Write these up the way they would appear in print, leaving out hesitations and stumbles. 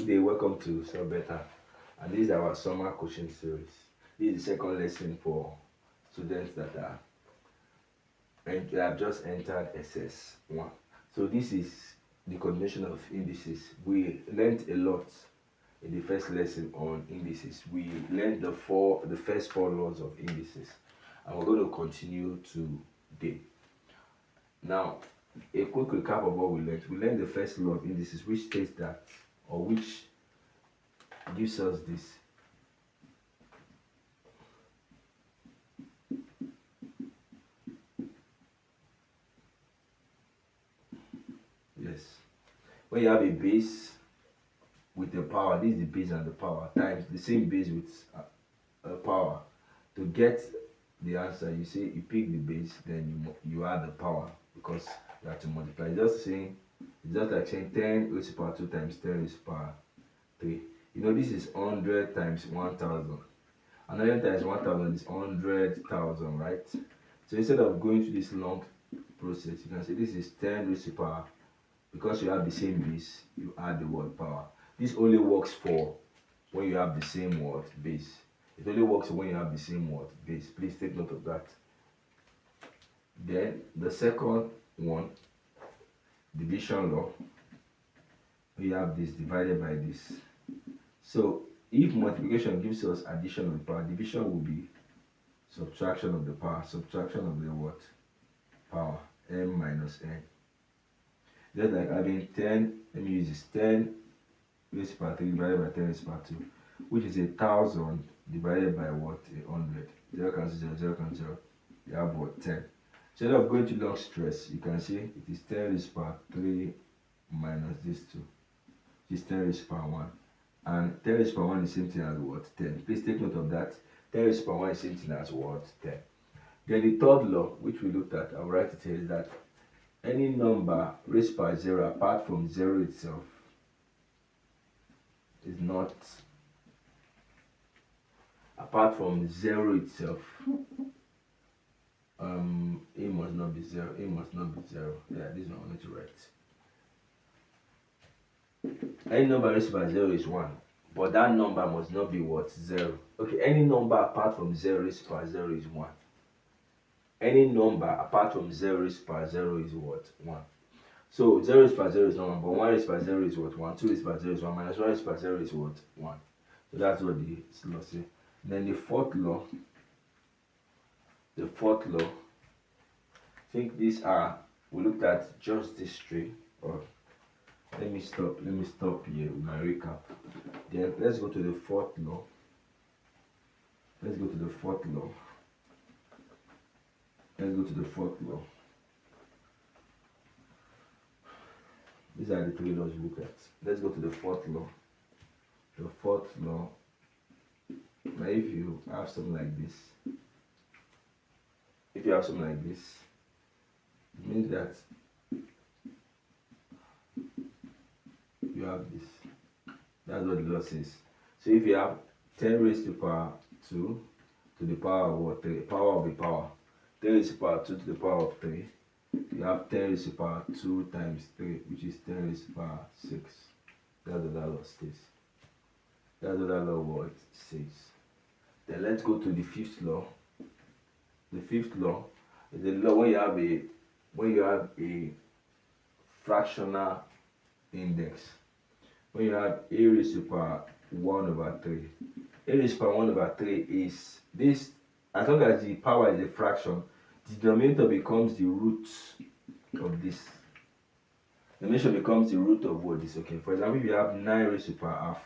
Good day, welcome to Solvebeta, and this is our summer coaching series. This is the second lesson for students that have just entered SS1. So this is the combination of indices. We learned a lot in the first lesson on indices. We learned the first four laws of indices, and we're going to continue today. Now, a quick recap of what we learned. We learned the first law of indices, which states that, or which gives us this. Yes. When you have a base with a power, this is the base and the power, times the same base with a power. To get the answer, you say you pick the base, then you add the power, because you have to multiply. It's just like saying 10 raised to the power 2 times 10 raised to the power 3. You know, this is 100 times 1000. 100 times 1000 is 100,000, right? So instead of going through this long process, you can say this is 10 raised to the power. Because you have the same base, you add the word power. This only works for when you have the same word base. It only works when you have the same word base. Please take note of that. Then the second one, division law. We have this divided by this. So if multiplication gives us addition of the power, division will be subtraction of the power. Subtraction of the what? Power. M minus n. Just like having 10, let me use this, 10 raised to the power 3 divided by 10 raised to the power 2, which is 1,000 divided by what? 100. 0 cancel 0, 0 cancel 0. You have what? 10. So instead of going to long stress, you can see it is 10 raised to the power 3 minus this 2, which is 10 raised to the power 1. And 10 raised to the power 1 is the same thing as what? 10. Please take note of that. 10 raised to the power 1 is the same thing as what? 10. Then the third law, which we looked at, I'll write it here, is that any number raised by 0 apart from 0 itself is not, apart from 0 itself, a must not be 0, a must not be 0. Yeah, this one I need to write. Any number raised by 0 is 1, but that number must not be what? 0. Okay, any number apart from 0 raised by 0 is 1. Any number apart from 0 raised by 0 is what? 1. So 0 raised by 0 is not 1, but 1 raised by 0 is what? 1. 2 raised by 0 is 1, minus 1 raised by 0 is what? 1. So that's what the law says. Then the fourth law, I think these are, we looked at just these three. Or let me stop here with my recap. Then let's go to the fourth law. Let's go to the fourth law. These are the three laws we look at. Let's go to the fourth law. The fourth law. Now if you have something like this, it means that you have this. That's what the law says. So if you have 10 raised to the power 2 to the power of what? 3, power of a power. 10 raised to the power 2 to the power of 3. You have 10 raised to the power 2 times 3, which is 10 raised to the power 6. That's what that law states. That's what that law word says. Then let's go to the fifth law. The fifth law is the law when you have a fractional index. When you have a raised to the power 1 over 3. A raised to the power 1 over 3 is this, as long as the power is a fraction, the denominator becomes the root of this. The denominator becomes the root of what is. Okay, for example, if you have 9 raised to the power half,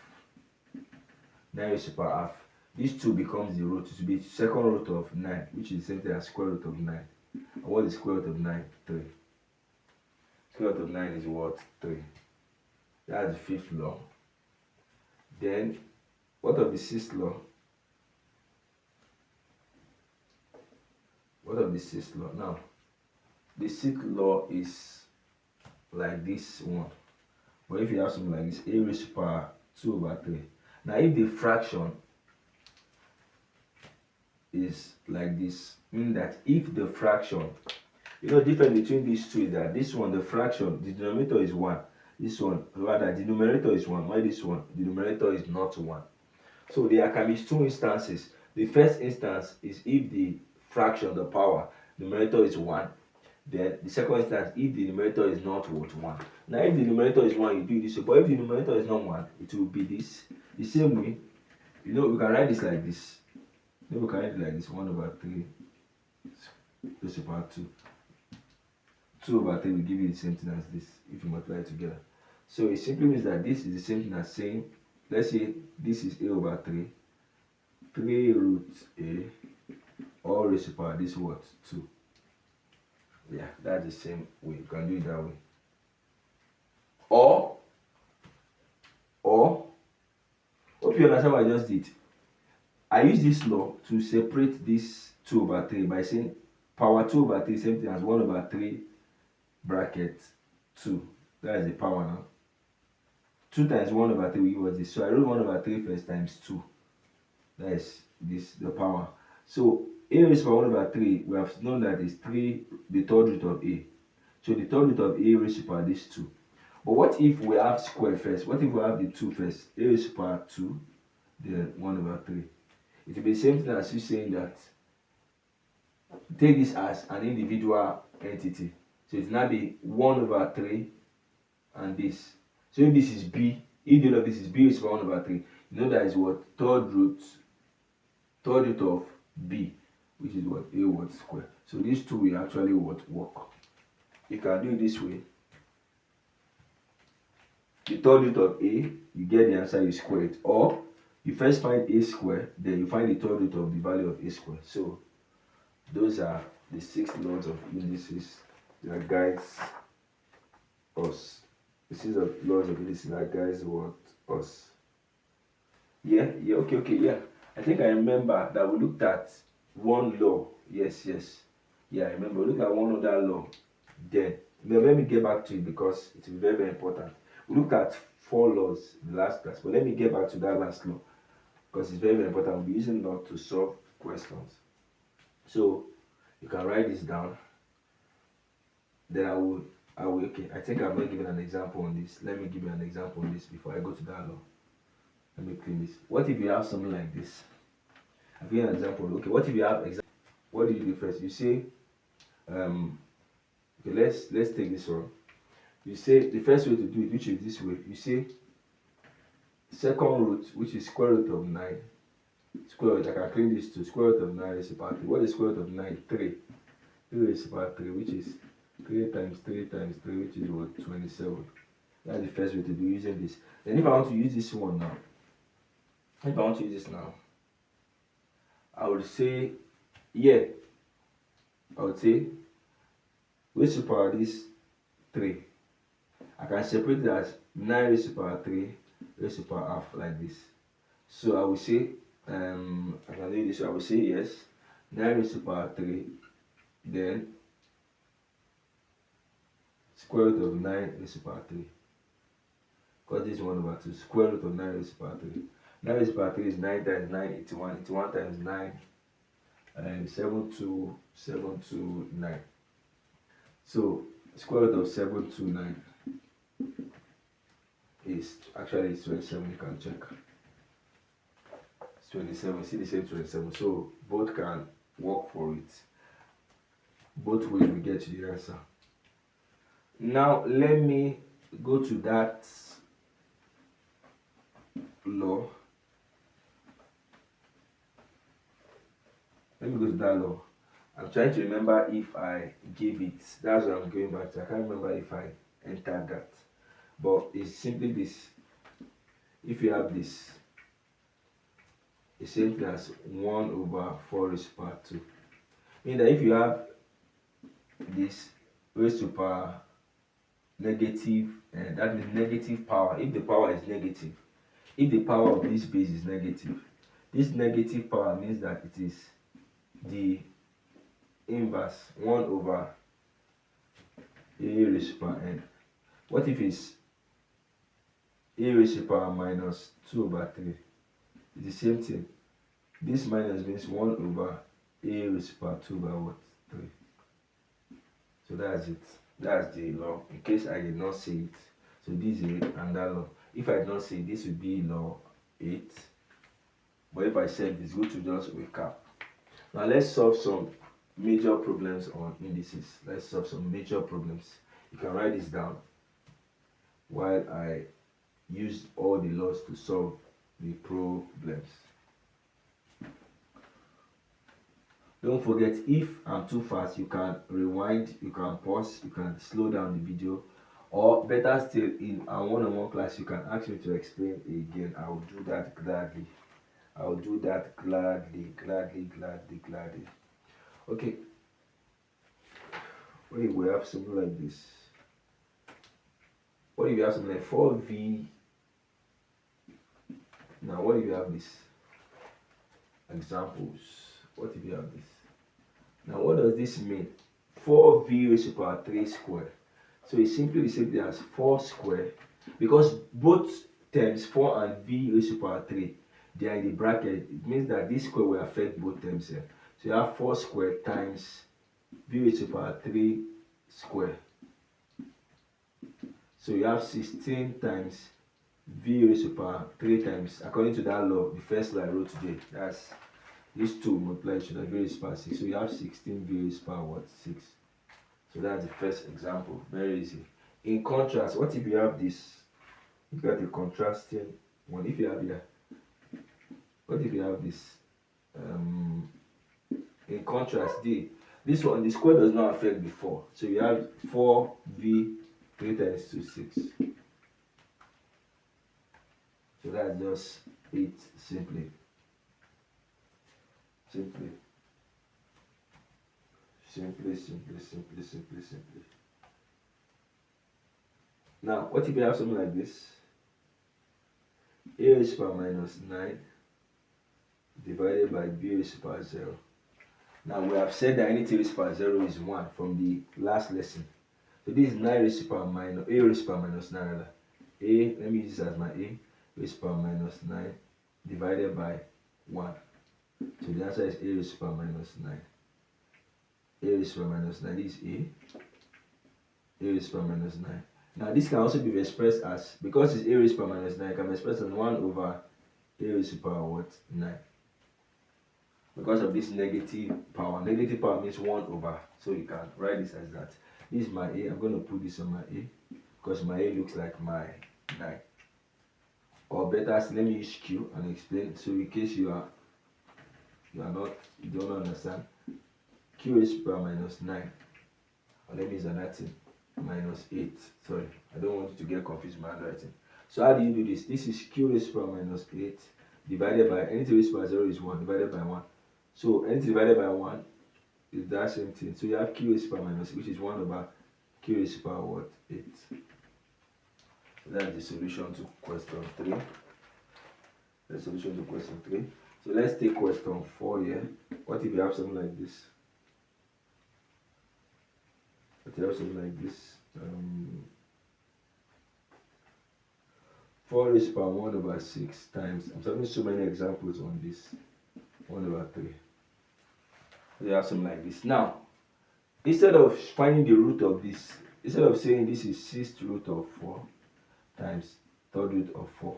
9 raised to the power half, this 2 becomes the root. It will be the second root of 9, which is the same thing as square root of 9. And what is square root of 9? 3. Square root of 9 is what? 3. That's the fifth law. Then, what of the sixth law? Now, the sixth law is like this one. But if you have something like this, a raised to the power 2 over 3. Now, if the fraction is like this, meaning that if the fraction, the difference between these two is that this one, the fraction, the denominator is 1. this one, rather the numerator is 1, while this one, the numerator is not 1. So there can be two instances. The first instance is if the fraction, the power, numerator is 1. Then the second instance, if the numerator is not what 1. Now if the numerator is 1, you do this way. But if the numerator is not 1, it will be this. The same way, we can write this like this. We can write it like this: 1 over 3 raised to the power 2. 2 over 3 will give you the same thing as this if you multiply it together. So it simply means that this is the same thing as saying, let's say this is a over 3, 3 root a, all raised to the power this what? 2. Yeah, that's the same way. You can do it that way. Or, hope you understand what I just did. I use this law to separate this 2 over 3 by saying power 2 over 3 same thing as 1 over 3 bracket 2. That is the power now. 2 times 1 over 3 will give us this. So I wrote 1 over 3 first times 2. That is this, the power. So a raised to 1 over 3, we have known that is 3, the third root of a. So the third root of a raised to power this 2. But what if we have square first? What if we have the 2 first? A raised to power 2, then 1 over 3. It will be the same thing as you saying that take this as an individual entity. So it will now be 1 over 3 and this. So if this is b, if the of this is b raised to 1 over 3, you know that is what? Third root of b, which is what? A what square. So these two will actually what work. You can do it this way. The third root of a, you get the answer, you square it. Or you first find a square, then you find the third root of the value of a square. So those are the 6 laws of indices that guides us. The 6 laws of indices that guides what us. Yeah, okay, yeah. I think I remember that we looked at one law. Yes. Yeah, I remember. We looked at one other law. Then let me get back to it because it is very, very important. We looked at 4 laws in the last class, but let me get back to that last law because it's very, very important. We'll be using law to solve questions. So you can write this down. Then I will okay. I think I'm not giving an example on this. Let me give you an example on this before I go to that law. Let me clean this. What if you have something like this? I'll give you an example. Okay, what if you have example? What do you do first? You say, okay, let's take this one. You say the first way to do it, which is this way. You say second root, which is square root of 9. Square root, I can clean this to square root of 9 raised to the power 3. What is square root of 9? 3. 3 raised to the power 3, which is 3 times 3 times 3, which is what? 27. That's the first way to do using this. Then if I want to use this one now, I would say, raised to the power this 3. I can separate it as 9 raised to the power 3 raised to the power half like this. So I will say, I can do this. So I will say yes, 9 raised to the power 3, then square root of 9 raised to the power 3. Because this is 1 over 2. Square root of 9 raised to the power 3. 9 raised to the power 3 is 9 times 9, 81. 81 times 9, 729. So square root of 729 is actually 27. You can check. It's 27. See the same 27. So both can work for it. Both ways we get to the answer. Now let me go to that law. I'm trying to remember if I gave it. That's what I'm going back to. I can't remember if I entered that. But it's simply this. If you have this, it's simply as 1 over 4 raised to the power 2. Meaning that if you have this raised to the power negative, and that means negative power. If the power is negative, if the power of this base is negative, this negative power means that it is the inverse 1 over a raised to the power n. What if it's a raised to the power minus 2 over 3? It's the same thing. This minus means 1 over a raised to the power 2 over what? 3. So that's it. That's the law. In case I did not say it. So this is and that law. If I don't say this would be law 8. But if I said it's good to just recap. Now let's solve some major problems on indices. Let's solve some major problems. You can write this down while I use all the laws to solve the problems. Don't forget, if I'm too fast, you can rewind, you can pause, you can slow down the video, or better still, in a one-on-one class, you can ask me to explain again. I will do that gladly. I will do that gladly. Okay. What if we have something like this? What if you have something like 4v? Now, what if you have this? Examples. What if you have this? Now, what does this mean? 4v raised to the power 3 squared. So it's simply the same thing as 4 squared, because both terms 4 and v raised to the power 3, they are in the bracket. It means that this square will affect both terms here. So you have 4 squared times v raised to the power 3 squared. So you have 16 times v raised to the power 3 times, according to that law, the first law I wrote today. That's these two multiplied to the v raised to the power 6. So you have 16 v raised to the power what? 6. So that's the first example. Very easy. In contrast, what if you have this? Look at the contrasting one. If you have here, what if you have this? In contrast, this one, the square does not affect the 4. So you have 4v 3 times 2, 6. So that's just it simply. Simply. Now, what if you have something like this? A raised to the power minus 9 divided by b raised to the power 0. Now, we have said that anything raised to the power 0 is 1 from the last lesson. So this is 9 raised to the power minus, a raised to the power minus 9 rather. A, let me use this as my a, raised to the power minus 9 divided by 1. So the answer is a raised to the power minus 9. A raised to the power minus 9, this is a raised to the power minus 9. Now this can also be expressed as, because it's a raised to the power minus 9, it can be expressed as 1 over a raised to the power what? 9. Because of this negative power. Negative power means 1 over. So you can write this as that. This is my a. I'm going to put this on my a, because my a looks like my 9. Or better, let me use q and explain. So in case you don't understand, q raised to the power minus 9. Or let me use another thing. Minus 8. Sorry, I don't want you to get confused with my handwriting. So how do you do this? This is q raised to the power minus 8 divided by, anything raised to the power 0 is 1 divided by 1. So anything divided by 1 is that same thing. So you have q raised to the power minus, which is 1 over q raised to the power what? 8. So that's the solution to question 3. The solution to question 3. So let's take question 4 here. What if you have something like this? What if you have something like this? 4 raised to the power 1 over 6 times. I'm having so many examples on this. 1 over 3. You have something like this. Now, instead of finding the root of this, instead of saying this is 6th root of 4 times 3rd root of 4,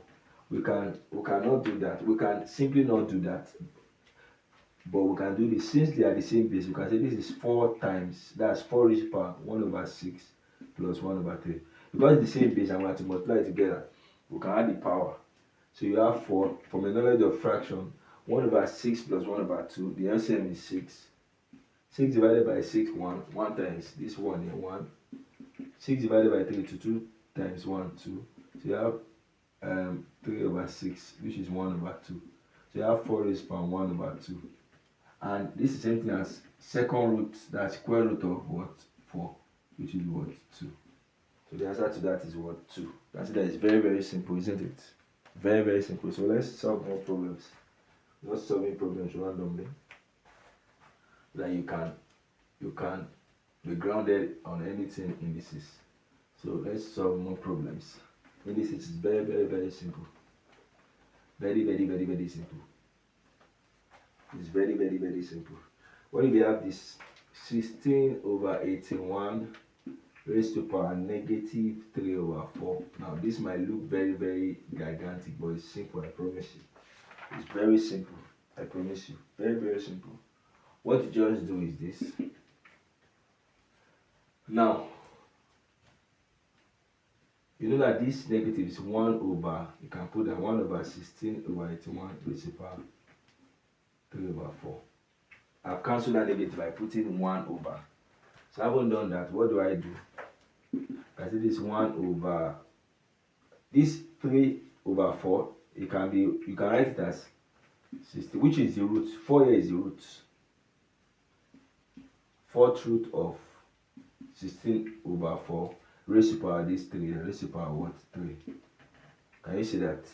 we cannot do that. We can simply not do that. But we can do this. Since they are the same base, we can say this is 4 times, that's 4 raised to the power 1 over 6 plus 1 over 3. Because it's the same base and we have to multiply it together, we can add the power. So you have 4, from the knowledge of fraction, 1 over 6 plus 1 over 2, the LCM is 6. 6 divided by 6, 1. 1 times this 1 here, 1. 6 divided by 3, 2 times 1, 2. So you have 3 over 6, which is 1 over 2. So you have 4 raised to the power 1 over 2. And this is the same thing as second root, that's square root of what? 4, which is what? 2. So the answer to that is what? 2. That's it. That is very, very simple, isn't it? Very, very simple. So let's solve more problems. Not solving problems randomly. That you can be grounded on anything indices. So let's solve more problems. Indices is very, very, very simple. Very, very, very, very simple. It's very, very, very simple. What if you have this 16 over 81 raised to power negative 3 over 4. Now this might look very, very gigantic, but it's simple, I promise you. It's very simple, I promise you. Very, very simple. What you just do is this. Now, you know that this negative is 1 over, you can put that 1 over 16 over 81 raised to power 3 over 4. I've cancelled that negative by putting 1 over. So I haven't done that. What do? I say this 1 over, this 3 over 4, you can write it as 60, which is the root. 4 here is the root. 4th root of 16 over 4 raised to power this 3, raised to power what? 3. Can you see that?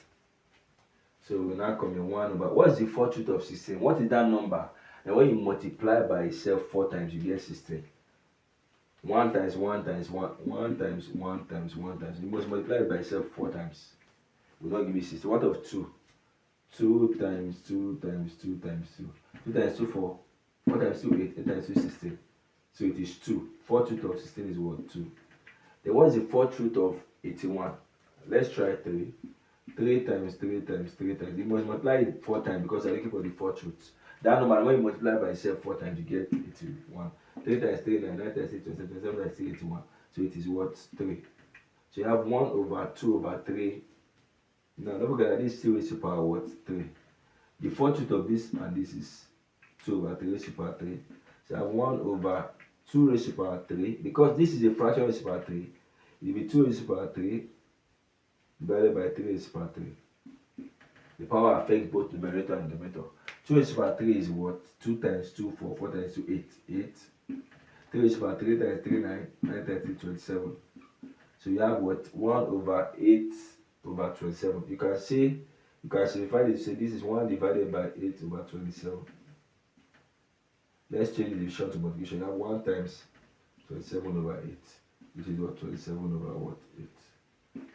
So we now come in 1 over, what's the 4th root of 16? What is that number? And when you multiply by itself 4 times, you get 16. 1 times 1 times 1, 1 times 1 times 1 times. You must multiply it by itself 4 times. Will not give you 60. What of 2? 2 times 2 times 2 times 2. 2 times 2, 4. 4 times 2, 8. 8 times 2, 16. So it is 2. 4th root of 16 is what? 2. Then what is the 4th root of 81? Let's try 3. 3 times 3 times 3 times. You must multiply it 4 times because I'm looking for the 4th root. That number, when you multiply by itself 4 times, you get 81. 3 times 3, 9, 9 times 6, 27, 27 times 3, 81. So it is what? 3. So you have 1 over 2 over 3. Now, don't forget that this is still raised to power what? 3. The 4th root of this and this is 2 over 3 raised to power 3. So I have 1 over 2 raised to power 3. Because this is a fraction raised to power 3, it will be 2 raised to power 3 divided by 3 raised to power 3. The power affects both numerator and denominator. 2 raised to power 3 is what? 2 times 2, 4. 4 times 2, 8. 8. 3 raised to power 3 times 3, 9. 9 times 3, 27. So you have what? 1 over 8 over 27. You can simplify this. Say this is 1 divided by 8 over 27. Let's change the division to multiplication. You have 1 times 27 over 8. Which is what? 27 over what? 8.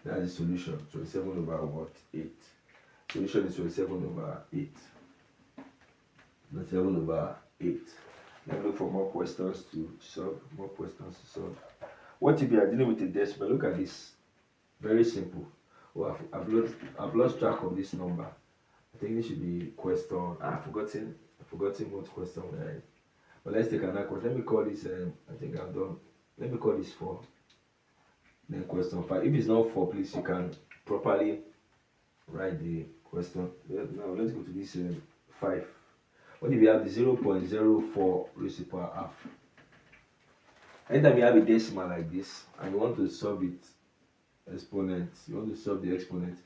That is the solution. 27 over what? 8. Solution is 27 over 8. 27 over 8. Let me look for more questions to solve. More questions to solve. What if you are dealing with a decimal? Look at this. Very simple. Oh, I've lost track of this number. I think this should be question. I've forgotten what question we are in. But let's take another question. Let me call this. I think I've done. Let me call this 4. Then question 5. If it's not 4, please you can properly write the question. Now let's go to this 5. What if you have the 0.04 raised to power half? Anytime you have a decimal like this and you want to solve it exponent, you want to solve the exponent,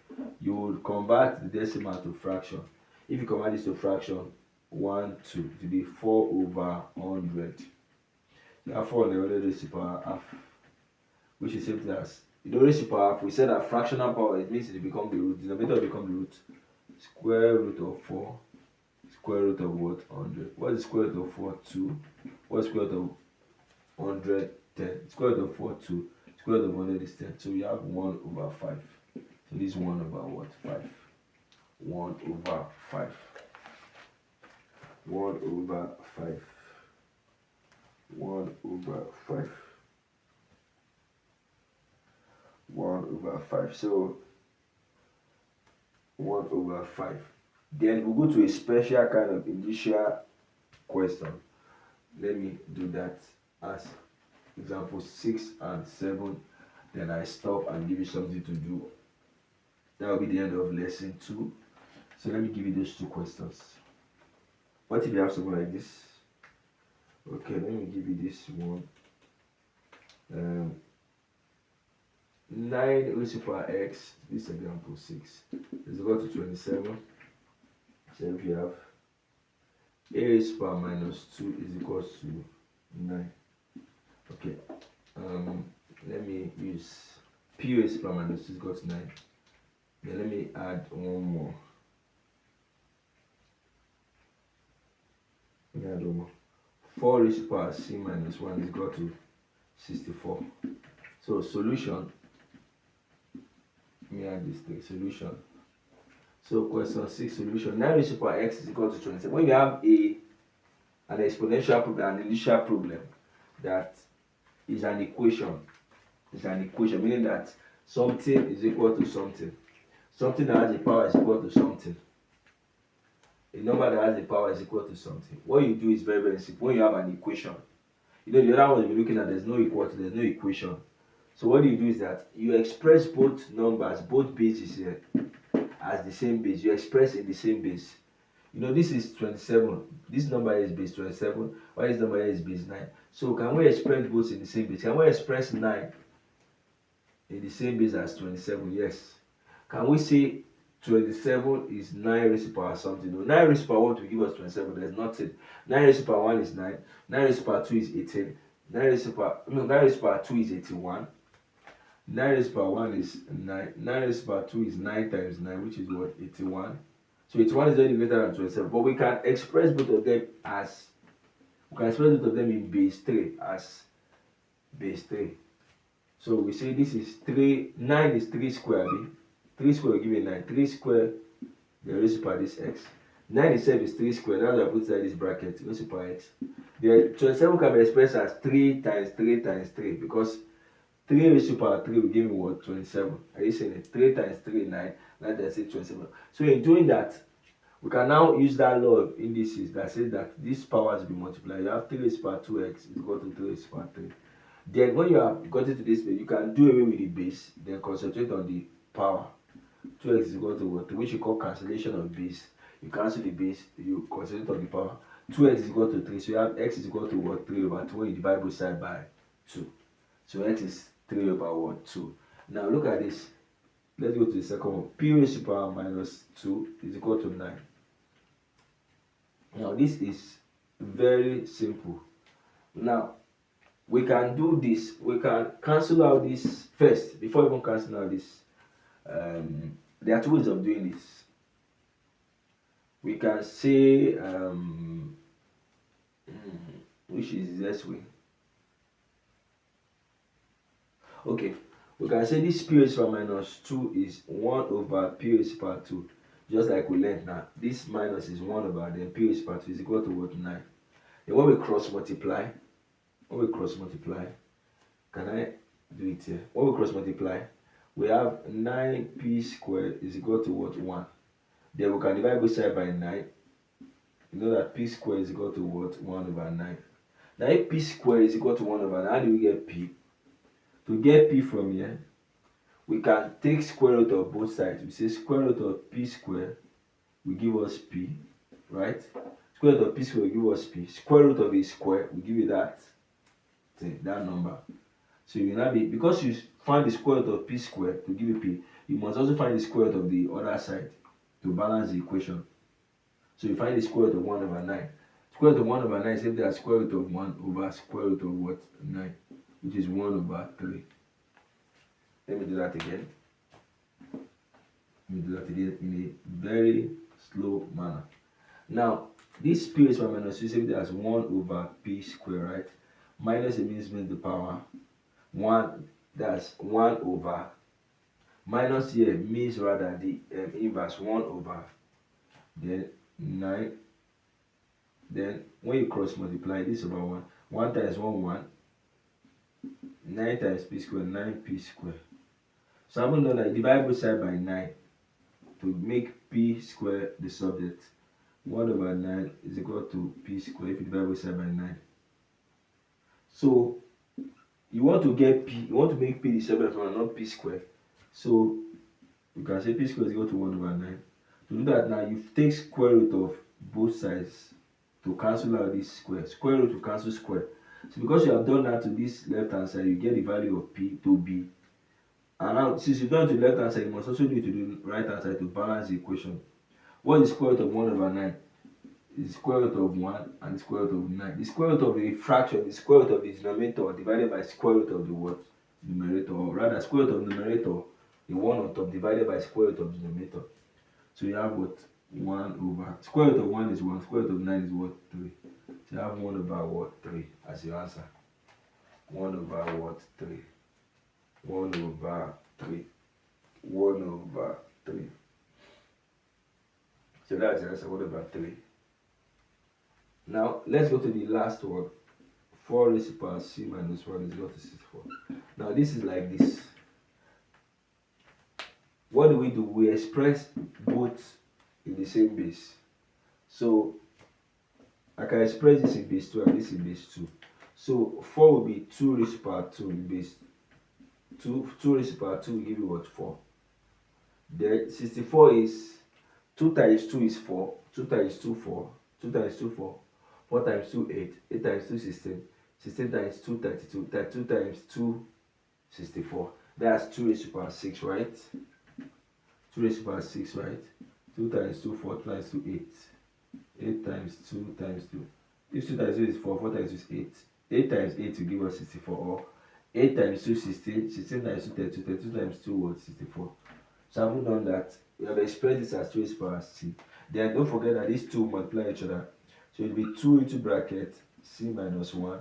you will convert the decimal to fraction. If you convert this to fraction, 1, 2, it will be 4 over 100. You have 400 raised to power half, which is same as, raised to power half. We said that fractional power, it means it become the root. The denominator will become the root. Square root of 4. Square root of what? 100. What is square root of 4? 2. What is square root of 100? 10. Square root of 4, 2. Square root of 100 is 10. So we have 1 over 5. So this is 1 over what? 5. 1 over 5. 1 over 5. 1 over 5. 1 over 5. So 1 over 5. Then we'll go to a special kind of initial question. Let me do that as example 6 and 7. Then I stop and give you something to do. That will be the end of lesson 2. So let me give you those 2 questions. What if you have something like this? Okay, let me give you this one. 9 raised to power x, this example 6, is equal to 27. So if you have a raised to power minus 2 is equal to 9. Okay, let me use p raised to power minus 2 is equal to 9. Then let me add one more. 4 raised to power c minus 1 is equal to 64. So solution, let me add this thing, solution. So question 6, solution. 9 raised to power x is equal to 27. When you have an exponential problem, an initial problem that is an equation, It's an equation, meaning that something is equal to something. Something that has a power is equal to something. A number that has a power is equal to something. What you do is very, very simple. When you have an equation, the other one you're looking at, there's no equal to, there's no equation. So what you do is that you express both numbers, both bases here, as the same base. You express in the same base. This is 27. This number here is base 27. Why this number here is base 9? So can we express both in the same base? Can we express 9 in the same base as 27? Yes. Can we say 27 is 9 raised to power something? No. 9 raised to power 1 will give us 27. There's nothing. 9 raised to power 1 is 9. 9 raised to power 2 is 18. 9 raised to power 2 is 81. 9 raised to power 1 is 9. 9 raised to power 2 is 9 times 9, which is what? 81. So 81 is already greater than 27. But we can express both of them in base 3 as base 3. So we say this is 3. 9 is 3 square. 3 square will give you 9. 3 square, then raised to power this x. 9 itself is 3 square. That's why I put inside this bracket, raised to power x. Then 27 can be expressed as 3 times 3 times 3, because 3 raised to power 3 will give me what? 27. Are you saying it? 3 times 3, 9. 9 times 6, 27. So in doing that, we can now use that law of indices that says that these powers will be multiplied. You have 3 raised to power 2x is equal to 3 raised to power 3. Then when you have gotten to this base, you can do away with the base, then concentrate on the power. 2x is equal to what? Which you call cancellation of base. You cancel the base, you concentrate on the power. 2x is equal to 3. So you have x is equal to what? 3 over 2 when you divide both sides by 2. So x is 3 over what? 2. Now look at this. Let's go to the second one. P raised to power minus 2 is equal to 9. Now this is very simple. Now we can do this. We can cancel out this first. Before even cancelling out this, there are two ways of doing this. We can say, which is this way. Okay, we can say this p raised to power minus 2 is 1 over p raised to power 2. Just like we learned now. This minus is 1 over, then p raised to power 2 is equal to what? 9. Then when we cross multiply, can I do it here? When we cross multiply, we have 9p squared is equal to what? 1. Then we can divide both sides by 9. You know that p squared is equal to what? 1 over 9. Now if p squared is equal to 1 over 9, how do we get p? To get p from here, we can take square root of both sides. We say square root of p squared will give us p, right? Square root of p squared will give us p. Square root of a square will give you that thing, that number. So you will now be, because you find the square root of p squared to give you p, you must also find the square root of the other side to balance the equation. So you find the square root of 1 over 9. Square root of 1 over 9 is simply the square root of 1 over square root of what? 9, which is 1 over 3. Let me do that again. In a very slow manner. Now, this p raised to power minus 2 is simply as 1 over p squared, right? Minus it means the power. 1, that's 1 over. Minus here means rather the inverse, 1 over. Then 9. Then when you cross multiply, this over 1. 1 times 1, 1. 9 times p squared, 9p squared. So I'm going to divide both sides by 9 to make p squared the subject. 1 over 9 is equal to p squared if you divide both sides by 9. So you want to get p, you want to make p the subject from not p squared. So you can say p squared is equal to 1 over 9. To do that now, you take square root of both sides to cancel out this square. Square root to cancel square. So because you have done that to this left hand side, you get the value of p to be. And now, since you've done it to the left hand side, you must also do it to the right hand side to balance the equation. What is the square root of 1 over 9? Is the square root of 1 and the square root of 9. The square root of the fraction is square root of the denominator divided by square root of the what? Numerator. Or rather, square root of numerator, the 1 on top, divided by square root of the denominator. So you have what? 1 over. Square root of 1 is 1. Square root of 9 is what? 3. So you have 1 over what? 3 as your answer. 1 over what? 3. 1 over 3. 1 over 3. So that's the answer. 1 over 3. Now let's go to the last one. 4 raised to the power c minus 1 is equal to 64. Now this is like this. What do? We express both in the same base. So I can express this in base 2 and this in base 2. So 4 will be 2 raised to the power 2 in base 2. 2 raised to the power 2 will give you what? 4. Then 64 is 2 times 2 is 4. 2 times 2 4. 2 times 2 4. 4 times 2 8. 8 times 2 16. 16 times 2 32. 32 times 2 64. That's 2 raised to the power 6, right? 2 raised to the power 6, right? 2 times 2 4 times 2 8. 8 times 2 times 2. If 2 times 2 is 4, 4 times 2 is 8. 8 times 8 will give us 64. Or 8 times 2 16. 16 times 2 32. 32 times 2 what? 64. So having done that, we have expressed this as 2 raised to the power c. Then don't forget that these two multiply each other. So it will be 2 into bracket c minus 1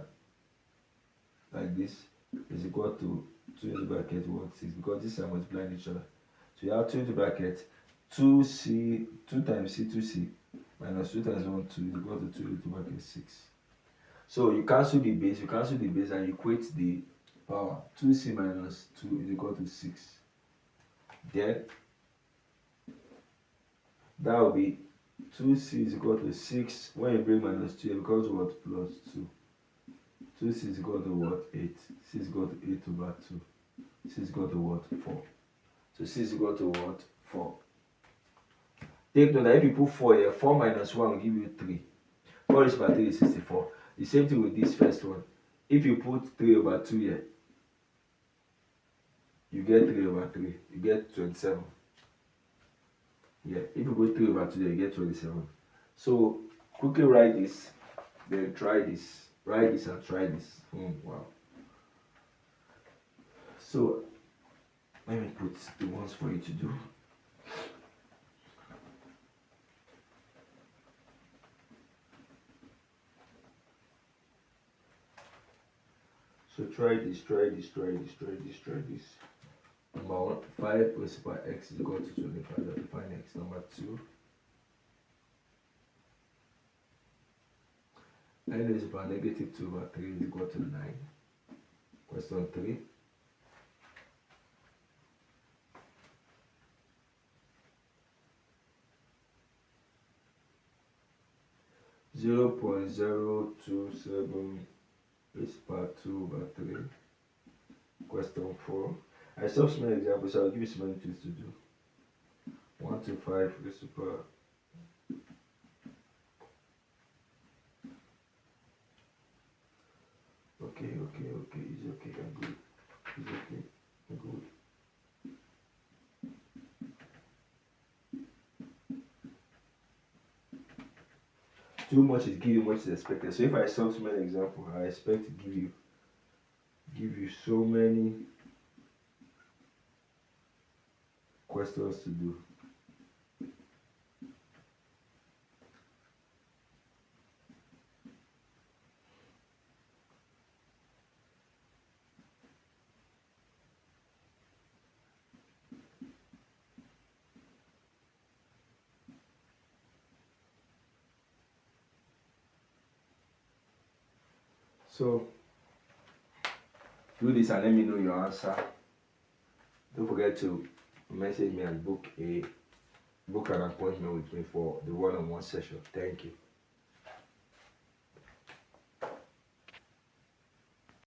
like this is equal to 2 into bracket 1 6 because these are multiplying each other. So you have 2 into bracket 2c 2 times c 2c minus 2 times 1 2 is equal to 2 into bracket 6. So you cancel the base, and you equate the power. 2c minus 2 is equal to 6. Then that will be 2c is equal to 6. When you bring minus 2, it becomes what? Plus 2. 2c is equal to what? 8. c is equal to 8 over 2. c is equal to what? 4. So c is equal to what? 4. Take note that if you put 4 here, 4 minus 1 will give you 3. 4 raised by 3 is 64. The same thing with this first one. If you put 3 over 2 here, you get 3 over 3. You get 27. Yeah, if you put 3 over 2 there, you get 27. So quickly write this, then try this. Write this and try this. Wow. So let me put the ones for you to do. So try this. Number 1, 5 raised to the power x is equal to 25. Define x. Number 2, n raised to the power negative 2 over 3 is equal to 9. Question 3. Zero point 027 raised to the power 2 over 3. Question 4. I saw some examples, so I'll give you some many things to do. 1 to 5 raised to the power. Okay, it's okay, I'm good. It's okay, I'm good. Too much is giving, much is expected. So if I solve so many examples, I expect to give you so many questions to do. So do this and let me know your answer. Don't forget to message me and book an appointment with me for the one-on-one session. Thank you.